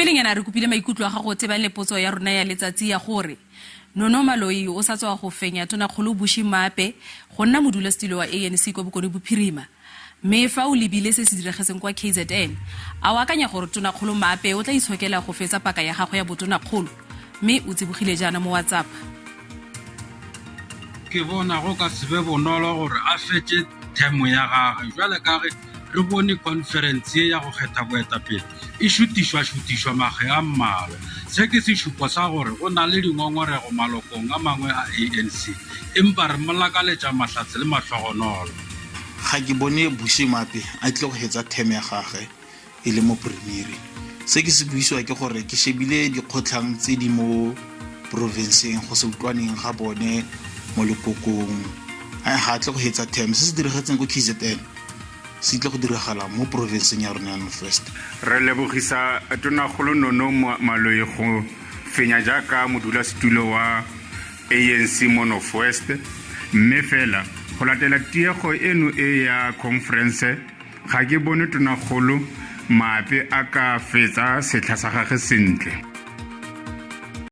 Pelenyana re kopile maikutlo a gago tsebang le potso ya rona ya letsatsi ya gore Nono Maloi o sa tswa go fenya Tonakgolo Bushy Mape go nna modulasetilo wa ANC kwa Bokone Bophirima. Mme fa o lebile se se diragetseng kwa KZN, a o akanya gore Tonakgolo Mape o tla itshokela go fetsa paka ya gago ya botonakgolo, mme o tsebogile jaana mo WhatsApp. Ke bona go ka sebe bonolo gore a fetse themo ya gagwe jwale ka ge re bone conference ya go kgetha boetapele e šutišwa mage a mmalwa. Se ke sešupo sa gore go na le dingongorego malokong a mangwe a ANC empa re molakaletša mahlatse le mahlogonolo. Ga ke bone Bushy Mape a tle go hetsa theme ya gagwe e le mo primary. Se ke se buisiwa ke gore ke shebile dikgotlang tse di mo provinceng go se utlwaneng ga bone mo lekokong a tle go hetsa theme se se diragetseng go KZN se tle go diragala mo provinceng ya rona ya North West. Re lebogisa Tonakgolo Nono Maloi go fenya jaaka modulasetulo wa ANC mo North West, mme fela go latela tiego eno e ya conference ga ke bone Tonakgolo Mape a ka fetsa setlha sa gagwe sentle.